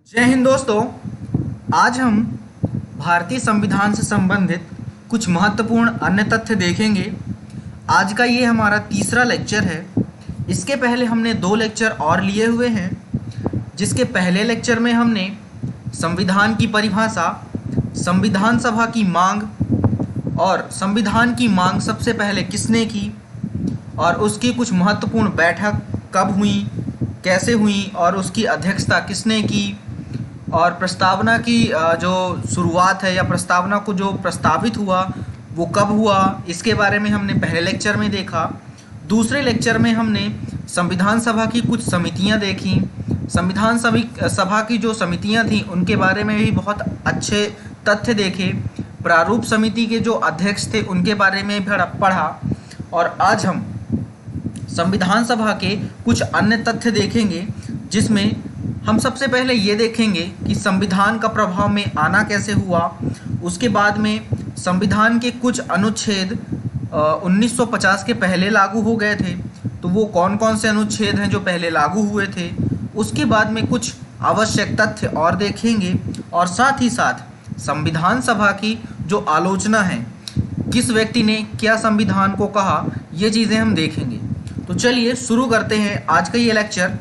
जय हिंद दोस्तों। आज हम भारतीय संविधान से संबंधित कुछ महत्वपूर्ण अन्य तथ्य देखेंगे। आज का ये हमारा तीसरा लेक्चर है। इसके पहले हमने 2 लेक्चर और लिए हुए हैं, जिसके पहले लेक्चर में हमने संविधान की परिभाषा, संविधान सभा की मांग और संविधान की मांग सबसे पहले किसने की और उसकी कुछ महत्वपूर्ण बैठक कब हुई, कैसे हुई और उसकी अध्यक्षता किसने की और प्रस्तावना की जो शुरुआत है या प्रस्तावना को जो प्रस्तावित हुआ वो कब हुआ, इसके बारे में हमने पहले लेक्चर में देखा। दूसरे लेक्चर में हमने संविधान सभा की कुछ समितियां देखी। संविधान सभा की जो समितियां थीं उनके बारे में भी बहुत अच्छे तथ्य देखे। प्रारूप समिति के जो अध्यक्ष थे उनके बारे में भी पढ़ा। और आज हम संविधान सभा के कुछ अन्य तथ्य देखेंगे, जिसमें हम सबसे पहले ये देखेंगे कि संविधान का प्रभाव में आना कैसे हुआ। उसके बाद में संविधान के कुछ अनुच्छेद 1950 के पहले लागू हो गए थे, तो वो कौन कौन से अनुच्छेद हैं जो पहले लागू हुए थे। उसके बाद में कुछ आवश्यक तथ्य और देखेंगे और साथ ही साथ संविधान सभा की जो आलोचना है, किस व्यक्ति ने क्या संविधान को कहा, ये चीज़ें हम देखेंगे। तो चलिए शुरू करते हैं आज का ये लेक्चर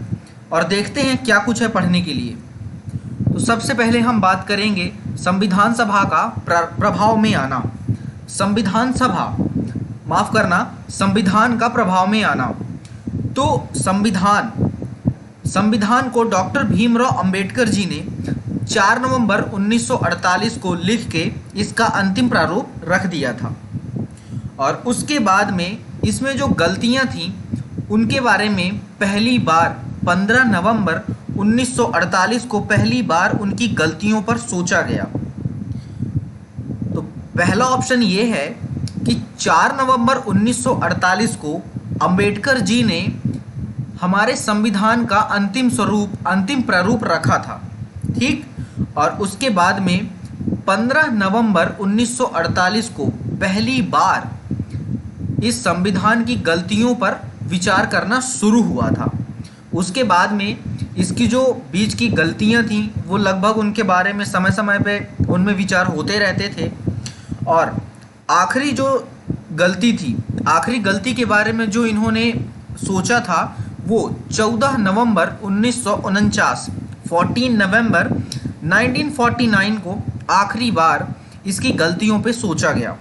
और देखते हैं क्या कुछ है पढ़ने के लिए। तो सबसे पहले हम बात करेंगे संविधान सभा का प्रभाव में आना। संविधान सभा, माफ करना, संविधान का प्रभाव में आना। तो संविधान को डॉक्टर भीमराव अंबेडकर जी ने 4 नवंबर 1948 को लिख के इसका अंतिम प्रारूप रख दिया था। और उसके बाद में इसमें जो गलतियां थीं उनके बारे में पहली बार 15 नवंबर 1948 को पहली बार उनकी गलतियों पर सोचा गया। तो पहला ऑप्शन ये है कि 4 नवंबर 1948 को अंबेडकर जी ने हमारे संविधान का अंतिम प्रारूप रखा था, ठीक। और उसके बाद में 15 नवंबर 1948 को पहली बार इस संविधान की गलतियों पर विचार करना शुरू हुआ था। उसके बाद में इसकी जो बीच की गलतियां थीं वो लगभग उनके बारे में समय समय पे उनमें विचार होते रहते थे। और आखिरी जो गलती थी, आखिरी गलती के बारे में जो इन्होंने सोचा था वो 14 नवंबर 1949 14 नवंबर 1949 को आखिरी बार इसकी गलतियों पे सोचा गया।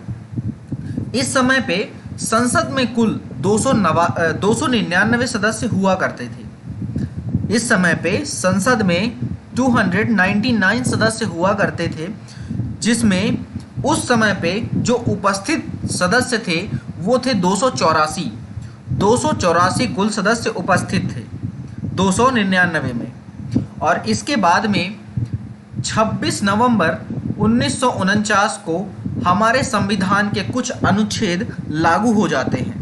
इस समय पे संसद में कुल 299 सदस्य हुआ करते थे। इस समय पे संसद में 299 सदस्य हुआ करते थे, जिसमें उस समय पे जो उपस्थित सदस्य थे वो थे 284 कुल सदस्य उपस्थित थे 299 में। और इसके बाद में 26 नवंबर 1949 को हमारे संविधान के कुछ अनुच्छेद लागू हो जाते हैं।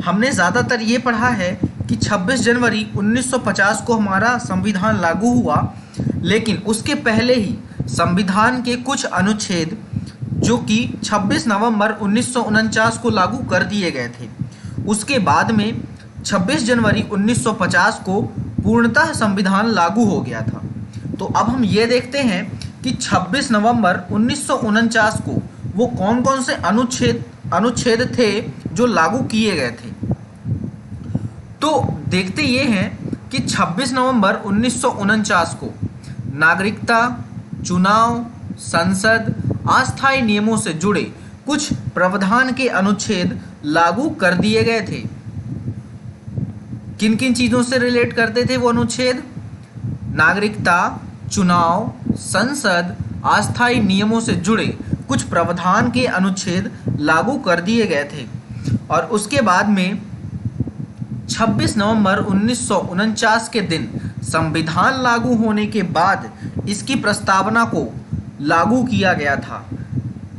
हमने ज़्यादातर ये पढ़ा है कि 26 जनवरी 1950 को हमारा संविधान लागू हुआ, लेकिन उसके पहले ही संविधान के कुछ अनुच्छेद जो कि 26 नवंबर 1949 को लागू कर दिए गए थे, उसके बाद में 26 जनवरी 1950 को पूर्णतः संविधान लागू हो गया था। तो अब हम ये देखते हैं कि 26 नवंबर 1949 को वो कौन कौन से अनुच्छेद थे जो लागू किए गए थे। तो देखते ये हैं कि 26 नवंबर 1949 को नागरिकता, चुनाव, संसद, अस्थायी नियमों से जुड़े कुछ प्रावधान के अनुच्छेद लागू कर दिए गए थे। किन किन चीज़ों से रिलेट करते थे वो अनुच्छेद? नागरिकता, चुनाव, संसद, अस्थायी नियमों से जुड़े कुछ प्रावधान के अनुच्छेद लागू कर दिए गए थे। और उसके बाद में 26 नवंबर 1949 के दिन संविधान लागू होने के बाद इसकी प्रस्तावना को लागू किया गया था।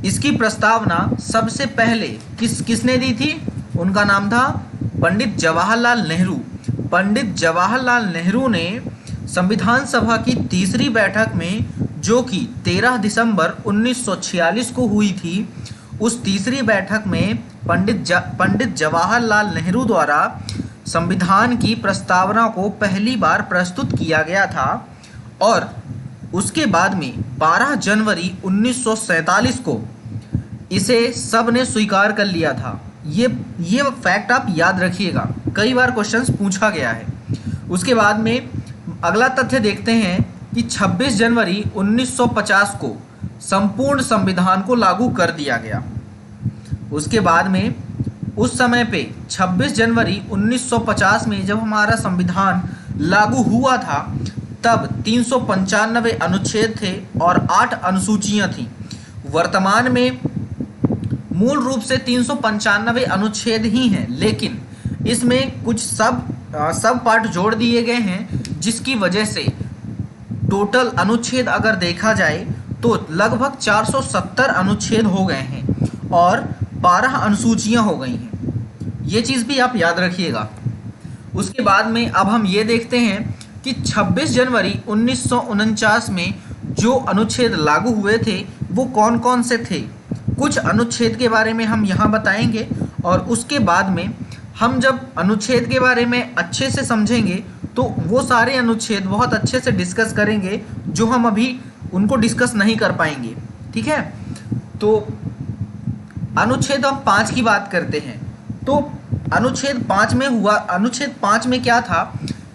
इसकी प्रस्तावना सबसे पहले किसने दी थी? उनका नाम था पंडित जवाहरलाल नेहरू। पंडित जवाहरलाल नेहरू ने संविधान सभा की तीसरी बैठक में, जो कि 13 दिसंबर 1946 को हुई थी, उस तीसरी बैठक में पंडित जवाहरलाल नेहरू द्वारा संविधान की प्रस्तावना को पहली बार प्रस्तुत किया गया था। और उसके बाद में 12 जनवरी 1947 को इसे सब ने स्वीकार कर लिया था। ये फैक्ट आप याद रखिएगा, कई बार क्वेश्चंस पूछा गया है। उसके बाद में अगला तथ्य देखते हैं कि 26 जनवरी 1950 को संपूर्ण संविधान को लागू कर दिया गया। उसके बाद में उस समय पे 26 जनवरी 1950 में जब हमारा संविधान लागू हुआ था तब 395 अनुच्छेद थे और 8 अनुसूचियां थीं। वर्तमान में मूल रूप से 395 अनुच्छेद ही हैं, लेकिन इसमें कुछ सब पार्ट जोड़ दिए गए हैं, जिसकी वजह से टोटल अनुच्छेद अगर देखा जाए तो लगभग 470 अनुच्छेद हो गए हैं और 12 अनुसूचियां हो गई हैं। ये चीज़ भी आप याद रखिएगा। उसके बाद में अब हम ये देखते हैं कि 26 जनवरी 1949 में जो अनुच्छेद लागू हुए थे वो कौन कौन से थे। कुछ अनुच्छेद के बारे में हम यहाँ बताएंगे और उसके बाद में हम जब अनुच्छेद के बारे में अच्छे से समझेंगे तो वो सारे अनुच्छेद बहुत अच्छे से डिस्कस करेंगे जो हम अभी उनको डिस्कस नहीं कर पाएंगे। ठीक है, तो अनुच्छेद हम 5 की बात करते हैं। तो अनुच्छेद 5 में हुआ, अनुच्छेद 5 में क्या था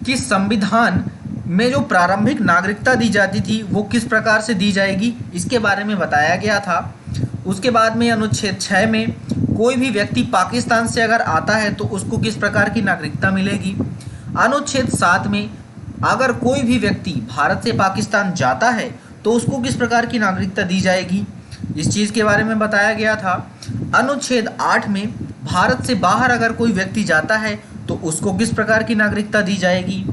कि संविधान में जो प्रारंभिक नागरिकता दी जाती थी वो किस प्रकार से दी जाएगी, इसके बारे में बताया गया था। उसके बाद में अनुच्छेद 6 में कोई भी व्यक्ति पाकिस्तान से अगर आता है तो उसको किस प्रकार की नागरिकता मिलेगी। अनुच्छेद 7 में अगर कोई भी व्यक्ति भारत से पाकिस्तान जाता है तो उसको किस प्रकार की नागरिकता दी जाएगी, इस चीज़ के बारे में बताया गया था। अनुच्छेद 8 में भारत से बाहर अगर कोई व्यक्ति जाता है तो उसको किस प्रकार की नागरिकता दी जाएगी,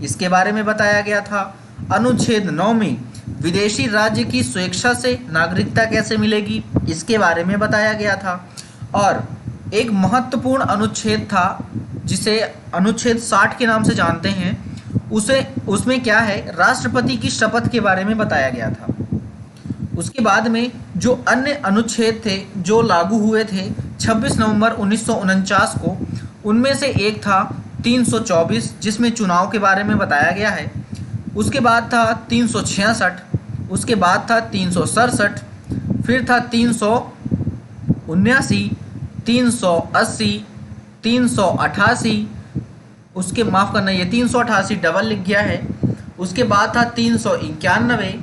इसके बारे में बताया गया था। अनुच्छेद 9 में विदेशी राज्य की स्वेच्छा से नागरिकता कैसे मिलेगी, इसके बारे में बताया गया था। और एक महत्वपूर्ण अनुच्छेद था जिसे अनुच्छेद 60 के नाम से जानते हैं, उसमें क्या है, राष्ट्रपति की शपथ के बारे में बताया गया था। उसके बाद में जो अन्य अनुच्छेद थे जो लागू हुए थे 26 नवंबर 1949 को, उनमें से एक था 324 जिसमें चुनाव के बारे में बताया गया है। उसके बाद था 366, उसके बाद था 367, फिर था 379, 380, 388, उसके माफ़ करना ये 388 डबल लिख गया है। उसके बाद था 391,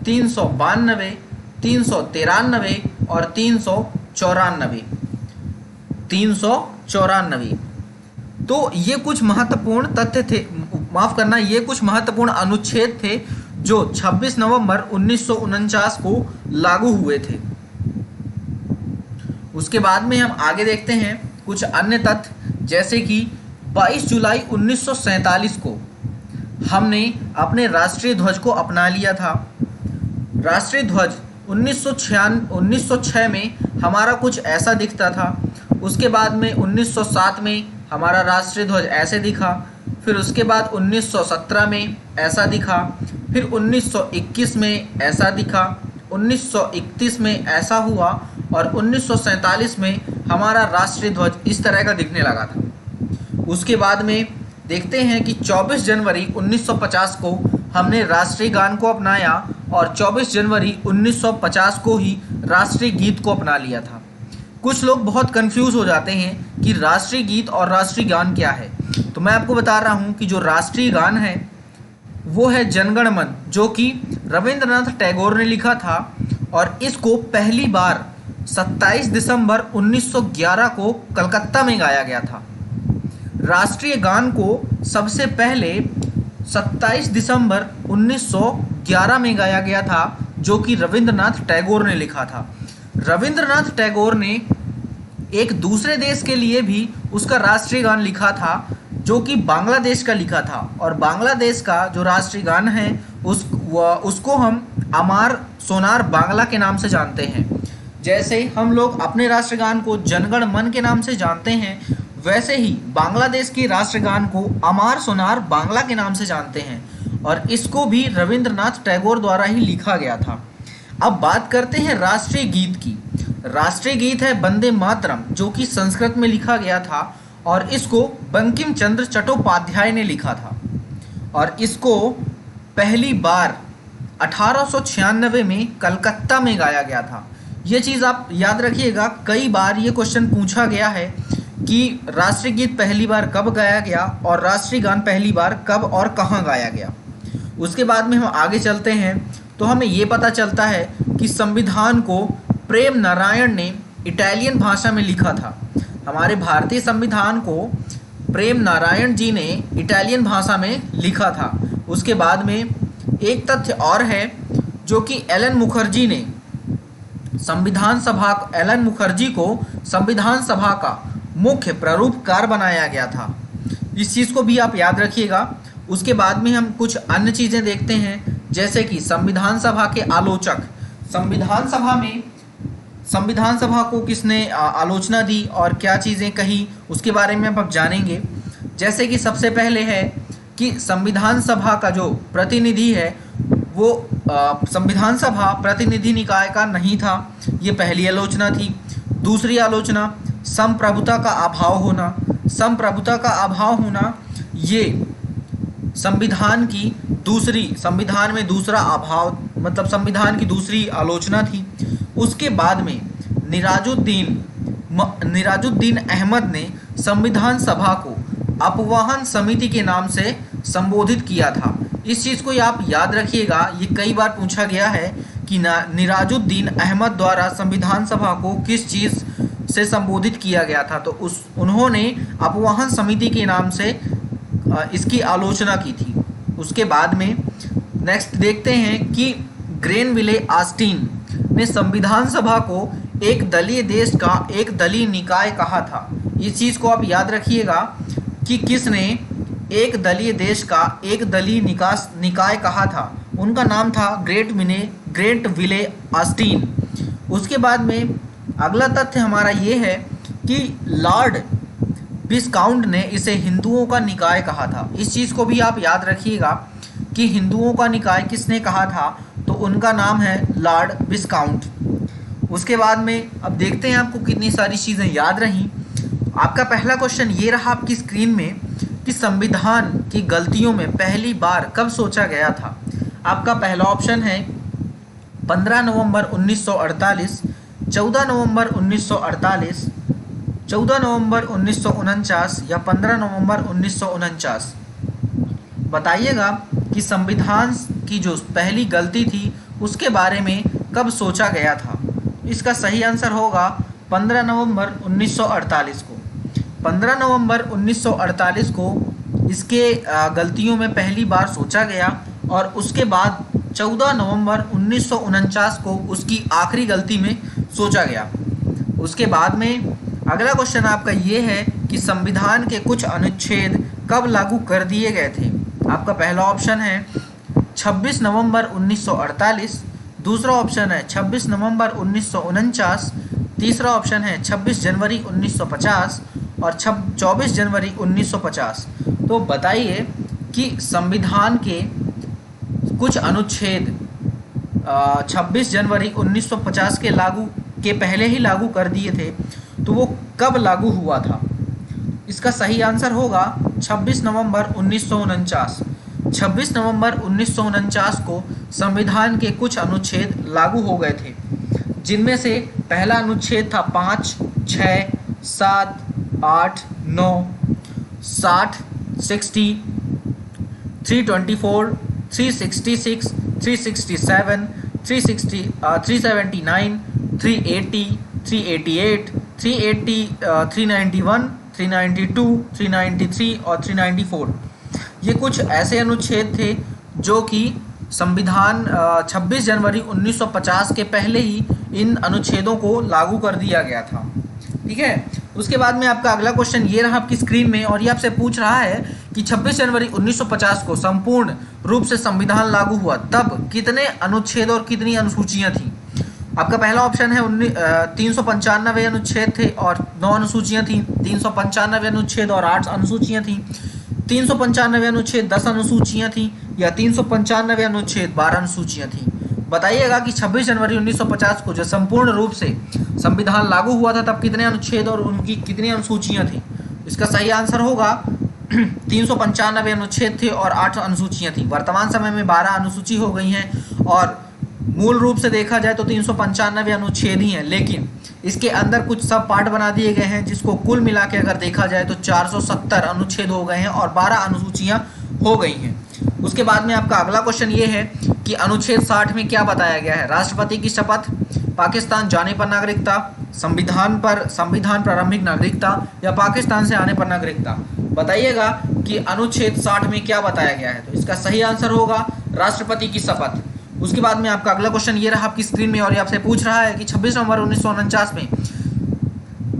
392, 393 और 394। तो ये कुछ महत्वपूर्ण तथ्य थे, माफ़ करना ये कुछ महत्वपूर्ण अनुच्छेद थे जो 26 नवंबर 1949 को लागू हुए थे। उसके बाद में हम आगे देखते हैं कुछ अन्य तथ्य, जैसे कि 22 जुलाई 1947 को हमने अपने राष्ट्रीय ध्वज को अपना लिया था। राष्ट्रीय ध्वज 1906 में हमारा कुछ ऐसा दिखता था। उसके बाद में 1907 में हमारा राष्ट्रीय ध्वज ऐसे दिखा, फिर उसके बाद 1917 में ऐसा दिखा, फिर 1921 में ऐसा दिखा, 1931 में ऐसा हुआ और 1947 में हमारा राष्ट्रीय ध्वज इस तरह का दिखने लगा था। उसके बाद में देखते हैं कि 24 जनवरी 1950 को हमने राष्ट्रीय गान को अपनाया और 24 जनवरी 1950 को ही राष्ट्रीय गीत को अपना लिया था। कुछ लोग बहुत कंफ्यूज हो जाते हैं कि राष्ट्रीय गीत और राष्ट्रीय गान क्या है, तो मैं आपको बता रहा हूं कि जो राष्ट्रीय गान है वो है जनगण मन, जो कि रविंद्रनाथ टैगोर ने लिखा था और इसको पहली बार 27 दिसंबर 1911 को कलकत्ता में गाया गया था। राष्ट्रीय गान को सबसे पहले 27 दिसंबर 1911 में गाया गया था, जो कि रविंद्रनाथ टैगोर ने लिखा था। रविंद्रनाथ टैगोर ने एक दूसरे देश के लिए भी उसका राष्ट्रीय गान लिखा था, जो कि बांग्लादेश का लिखा था। और बांग्लादेश का जो राष्ट्रीय गान है उसको हम अमार सोनार बांग्ला के नाम से जानते हैं। जैसे हम लोग अपने राष्ट्रगान को जनगण मन के नाम से जानते हैं, वैसे ही बांग्लादेश के राष्ट्रगान को अमार सोनार बांग्ला के नाम से जानते हैं और इसको भी रविंद्रनाथ टैगोर द्वारा ही लिखा गया था। अब बात करते हैं राष्ट्रीय गीत की। राष्ट्रीय गीत है वंदे मातरम, जो कि संस्कृत में लिखा गया था और इसको बंकिम चंद्र चट्टोपाध्याय ने लिखा था और इसको पहली बार 1896 में कलकत्ता में गाया गया था। ये चीज़ आप याद रखिएगा, कई बार ये क्वेश्चन पूछा गया है कि राष्ट्रीय गीत पहली बार कब गाया गया और राष्ट्रीय गान पहली बार कब और कहाँ गाया गया। उसके बाद में हम आगे चलते हैं तो हमें ये पता चलता है कि संविधान को प्रेम नारायण ने इटालियन भाषा में लिखा था। हमारे भारतीय संविधान को प्रेम नारायण जी ने इटालियन भाषा में लिखा था। उसके बाद में एक तथ्य और है जो कि एलन मुखर्जी को संविधान सभा का मुख्य प्रारूपकार बनाया गया था। इस चीज़ को भी आप याद रखिएगा। उसके बाद में हम कुछ अन्य चीज़ें देखते हैं, जैसे कि संविधान सभा के आलोचक, संविधान सभा को किसने आलोचना दी और क्या चीज़ें कही, उसके बारे में अब जानेंगे। जैसे कि सबसे पहले है कि संविधान सभा का जो प्रतिनिधि है वो संविधान सभा प्रतिनिधि निकाय का नहीं था, ये पहली आलोचना थी। दूसरी आलोचना संप्रभुता का अभाव होना, ये संविधान में दूसरा अभाव, मतलब संविधान की दूसरी आलोचना थी। उसके बाद में निराजुद्दीन अहमद ने संविधान सभा को अपवाहन समिति के नाम से संबोधित किया था। इस चीज़ को आप याद रखिएगा, ये कई बार पूछा गया है कि निराजुद्दीन अहमद द्वारा संविधान सभा को किस चीज़ से संबोधित किया गया था, तो उन्होंने अपवाहन समिति के नाम से इसकी आलोचना की थी। उसके बाद में नेक्स्ट देखते हैं कि ग्रेनविले ऑस्टिन ने संविधान सभा को एक दलीय देश का एक दलीय निकाय कहा था। इस चीज़ को आप याद रखिएगा कि किसने एक दलीय देश का एक दलीय निकाय कहा था, उनका नाम था ग्रेट विले ऑस्टिन। उसके बाद में अगला तथ्य हमारा ये है कि लॉर्ड विस्काउंट ने इसे हिंदुओं का निकाय कहा था। इस चीज़ को भी आप याद रखिएगा कि हिंदुओं का निकाय किसने कहा था, तो उनका नाम है लॉर्ड विस्काउंट। उसके बाद में अब देखते हैं आपको कितनी सारी चीज़ें याद रहीं। आपका पहला क्वेश्चन ये रहा आपकी स्क्रीन में कि संविधान की गलतियों में पहली बार कब सोचा गया था। आपका पहला ऑप्शन है 15 नवंबर 1948, 14 नवंबर 1948, 14 नवंबर 1949 या 15 नवंबर 1949। बताइएगा कि संविधान की जो पहली गलती थी उसके बारे में कब सोचा गया था। इसका सही आंसर होगा 15 नवंबर 1948 को। 15 नवंबर 1948 को इसके गलतियों में पहली बार सोचा गया और उसके बाद 14 नवंबर 1949 को उसकी आखिरी गलती में सोचा गया। उसके बाद में अगला क्वेश्चन आपका ये है कि संविधान के कुछ अनुच्छेद कब लागू कर दिए गए थे। आपका पहला ऑप्शन है 26 नवंबर 1948, दूसरा ऑप्शन है 26 नवंबर 1949, तीसरा ऑप्शन है 26 जनवरी 1950 और 24 जनवरी 1950। तो बताइए कि संविधान के कुछ अनुच्छेद 26 जनवरी 1950 के पहले ही लागू कर दिए थे, तो वो कब लागू हुआ था। इसका सही आंसर होगा 26 नवंबर 1949। 26 नवंबर 1949 को संविधान के कुछ अनुच्छेद लागू हो गए थे, जिनमें से पहला अनुच्छेद था 5, 6, 7, 8, 9, 60, 60, 324, 366, 367, 379, 380, 388, 391, 392, 393 और 394। ये कुछ ऐसे अनुच्छेद थे जो कि संविधान 26 जनवरी 1950 के पहले ही इन अनुच्छेदों को लागू कर दिया गया था। ठीक है। उसके बाद में आपका अगला क्वेश्चन ये रहा आपकी स्क्रीन में और ये आपसे पूछ रहा है कि 26 जनवरी 1950 को संपूर्ण रूप से संविधान लागू हुआ, तब कितने अनुच्छेद और कितनी अनुसूचियां थी। आपका पहला ऑप्शन है 395 अनुच्छेद थे और 9 अनुसूचियां थी। 395 अनुच्छेद और 8 अनुसूचियां थी। 395 अनुच्छेद 10 अनुसूचियां थी या 395 अनुच्छेद 12 अनुसूचियां थी। बताइएगा कि 26 जनवरी 1950 को जो संपूर्ण रूप से संविधान लागू हुआ था तब कितने अनुच्छेद और उनकी कितनी अनुसूचियां थी। इसका सही आंसर होगा 395 अनुच्छेद थे और 8 अनुसूचियां थी। वर्तमान समय में 12 अनुसूची हो गई हैं और मूल रूप से देखा जाए तो 395 अनुच्छेद ही हैं, लेकिन इसके अंदर कुछ सब पार्ट बना दिए गए हैं, जिसको कुल मिला के अगर देखा जाए तो 470 अनुच्छेद हो गए हैं और 12 अनुसूचियां हो गई हैं। उसके बाद में आपका अगला क्वेश्चन ये है कि अनुच्छेद 60 में क्या बताया गया है? राष्ट्रपति की शपथ, पाकिस्तान जाने पर नागरिकता, संविधान प्रारंभिक नागरिकता या पाकिस्तान से आने पर नागरिकता। बताइएगा कि अनुच्छेद 60 में क्या बताया गया है। तो इसका सही आंसर होगा राष्ट्रपति की शपथ। उसके बाद में आपका अगला क्वेश्चन ये रहा आपकी स्क्रीन में और ये आपसे पूछ रहा है कि 26 नवंबर 1949 में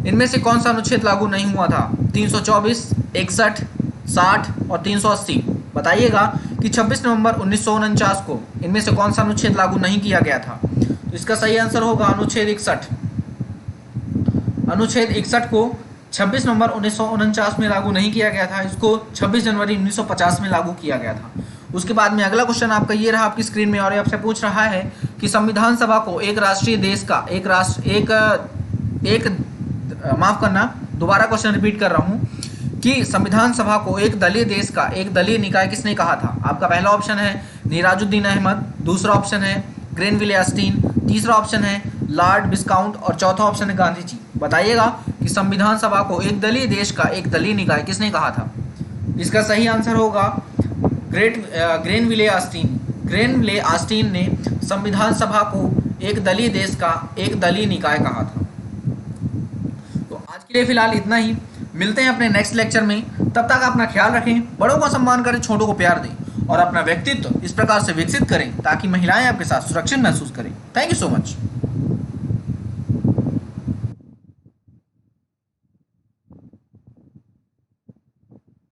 इनमें से कौन सा अनुच्छेद लागू नहीं हुआ था? 324, 61, 60 और 380। बताइएगा कि 26 नवंबर 1949 को इनमें से कौन सा अनुच्छेद लागू नहीं किया गया था। तो इसका सही आंसर होगा अनुच्छेद 61। अनुच्छेद 61 को 26 नवंबर 1949 में लागू नहीं किया गया था, इसको 26 जनवरी 1950 में लागू किया गया था। उसके बाद में अगला क्वेश्चन आपका ये रहा आपकी स्क्रीन में और ये आपसे पूछ रहा है कि संविधान सभा को एक राष्ट्रीय देश का माफ करना, दोबारा क्वेश्चन रिपीट कर रहा हूँ कि संविधान सभा को एक दलीय देश का एक दलीय निकाय किसने कहा था? आपका पहला ऑप्शन है निराजुद्दीन अहमद, दूसरा ऑप्शन है ग्रेनविले ऑस्टिन, तीसरा ऑप्शन है लॉर्ड विस्काउंट और चौथा ऑप्शन है गांधी जी। बताइएगा कि संविधान सभा को एक दलीय देश का एक दलीय निकाय किसने कहा था? इसका सही आंसर होगा ग्रेनविले ऑस्टिन। ग्रेनविले ऑस्टिन ने संविधान सभा को एक दलीय देश का एक दलीय निकाय कहा था। तो आज के लिए फिलहाल इतना ही, मिलते हैं अपने नेक्स्ट लेक्चर में। तब तक अपना ख्याल रखें, बड़ों का सम्मान करें, छोटों को प्यार दें और अपना व्यक्तित्व इस प्रकार से विकसित करें ताकि महिलाएं आपके साथ सुरक्षित महसूस करें। Thank you so much.